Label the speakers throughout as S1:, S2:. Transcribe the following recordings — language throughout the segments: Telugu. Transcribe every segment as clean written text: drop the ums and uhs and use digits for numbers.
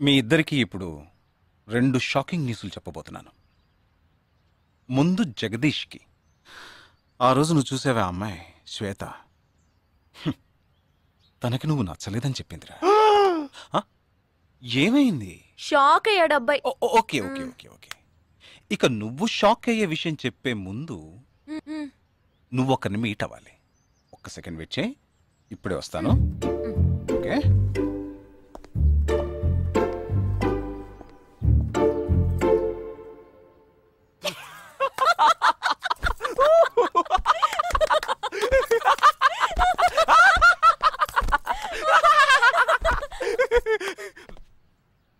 S1: మీ ఇద్దరికీ ఇప్పుడు 2 షాకింగ్ న్యూస్లు చెప్పబోతున్నాను. ముందు జగదీష్కి. ఆ రోజు నువ్వు చూసావా అమ్మాయి శ్వేత, తనకి నువ్వు నచ్చలేదని చెప్పిందిరా. ఏమైంది?
S2: షాక్ అయ్యాడు అబ్బాయి.
S1: Okay okay okay okay. ఇక నువ్వు షాక్ అయ్యే విషయం చెప్పే ముందు నువ్వు ఒకరిని మీట్ అవ్వాలి. ఒక్క సెకండ్ వెయిట్ చేయి, ఇప్పుడే వస్తాను. ఓకే.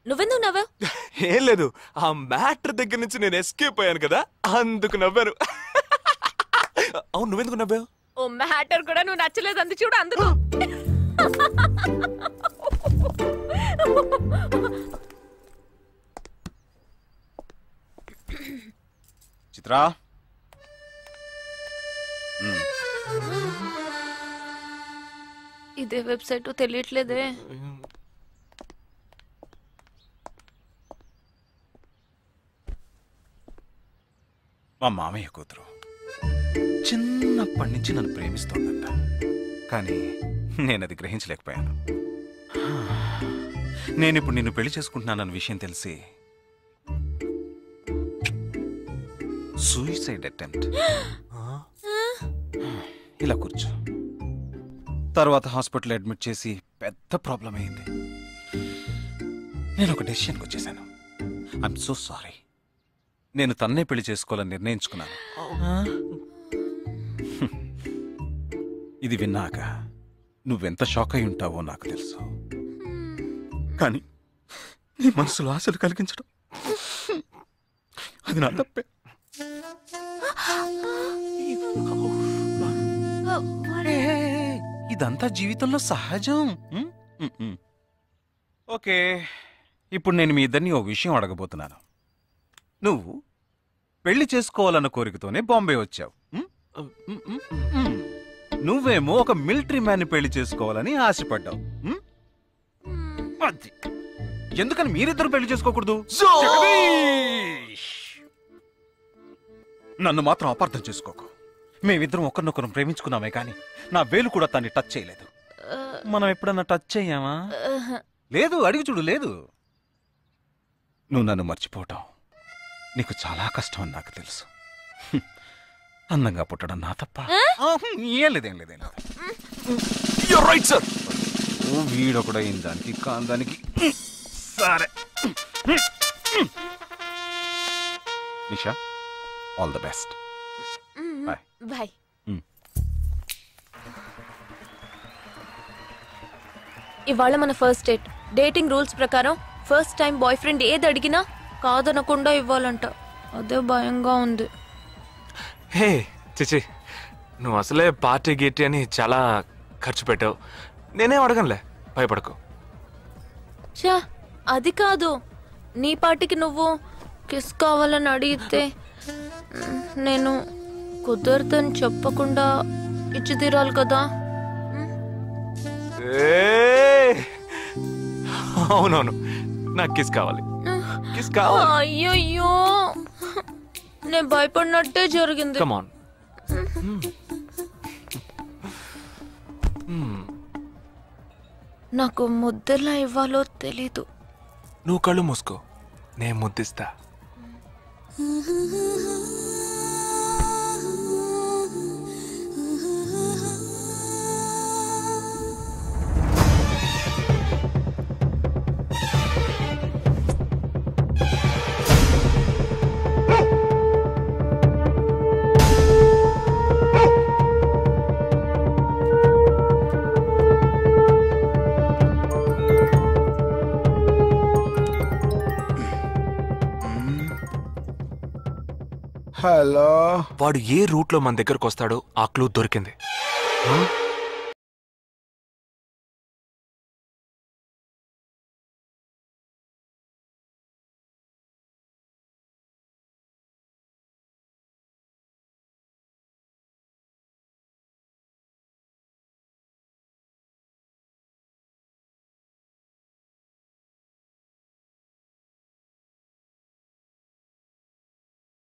S2: నువ్వెందుకు నవ్వావు?
S3: ఏం లేదు, ఆ మ్యాటర్ దగ్గర నుంచి నేను ఎస్కేప్ అయ్యాను కదా, అందుకు నవ్వాను. అవును, నువ్వెందుకు నవ్వావు?
S2: ఓ మ్యాటర్ కూడా నువ్వు నచ్చలేదు అంది చూడు, అందుకు.
S1: చిత్రా,
S2: ఇదే వెబ్సైట్ తెలియట్లేదే.
S1: మా మామయ్య కూతురు చిన్నప్పటి నుంచి నన్ను ప్రేమిస్తోందంట, కానీ నేనది గ్రహించలేకపోయాను. నేనిప్పుడు నిన్ను పెళ్లి చేసుకుంటున్నానన్న విషయం తెలిసి సూసైడ్ అటెంప్ట్. ఇలా కూర్చో. తర్వాత హాస్పిటల్ అడ్మిట్ చేసి పెద్ద ప్రాబ్లం అయింది. నేను ఒక డెసిషన్కి వచ్చేసాను. I'm so sorry. నేను తన్నే పెళ్లి చేసుకోవాలని నిర్ణయించుకున్నాను. ఇది విన్నాక నువ్వెంత షాక్ అయి ఉంటావో నాకు తెలుసు, కానీ నీ మనసులో ఆశలు కలిగించడం అది నా తప్పే. ఇదంతా జీవితంలో సహజం. ఓకే, ఇప్పుడు నేను మీ ఇద్దరిని ఓ విషయం అడగబోతున్నాను. నువ్వు పెళ్లి చేసుకోవాలన్న కోరికతోనే బాంబే వచ్చావు. నువ్వేమో ఒక మిలిటరీ మ్యాన్ పెళ్లి చేసుకోవాలని ఆశపడ్డావు. ఎందుకని మీరిద్దరు పెళ్లి చేసుకోకూడదు? నన్ను మాత్రం అపార్థం చేసుకోకు. మేమిద్దరం ఒకరినొకరు ప్రేమించుకున్నామే కానీ నా వేలు కూడా తన్ని టచ్ చేయలేదు. మనం ఎప్పుడన్నా టచ్ చెయ్యామా? లేదు. అడిగి చూడు. లేదు. నువ్వు నన్ను మర్చిపోవటం నీకు చాలా కష్టం అని నాకు తెలుసు. అందంగా పుట్టడం నా తప్ప. ఏం లేదేం లేదేం లేదు. వీడొకడు అయిన దానికి కాందానికి. సరే Nisha, all the best. Bye
S2: bye. ఇవాళ మన ఫస్ట్ డేట్. డేటింగ్ రూల్స్ ప్రకారం ఫస్ట్ టైం బాయ్ ఫ్రెండ్ ఏది అడిగినా కాదనకుండా ఇవ్వాలంట. అదే భయంగా ఉంది.
S3: హే చిచి, నువ్వు అసలే పార్టీ గీటీ అని చాలా ఖర్చు పెట్టావు. నేనేం అడగనులే, భయపడకు.
S2: చా, అది కాదు. నీ పార్టీకి నువ్వు కిస్ కావాలని అడిగితే నేను కుదరదని చెప్పకుండా ఇచ్చి తీరాలి కదా.
S3: అవునవును, నాకు కిస్ కావాలి. కిస్ కావాలి.
S2: అయ్యయ్యో, నేను భయపడినట్టే జరిగింది.
S3: Come on.
S2: నాకు ముద్దెలా ఇవ్వాలో తెలీదు.
S3: నువ్వు కళ్ళు మూసుకో, నేను ముద్దిస్తా.
S4: హలో,
S3: వాడు ఏ రూట్ లో మన దగ్గరకు వస్తాడో ఆ క్లూ దొరికింది.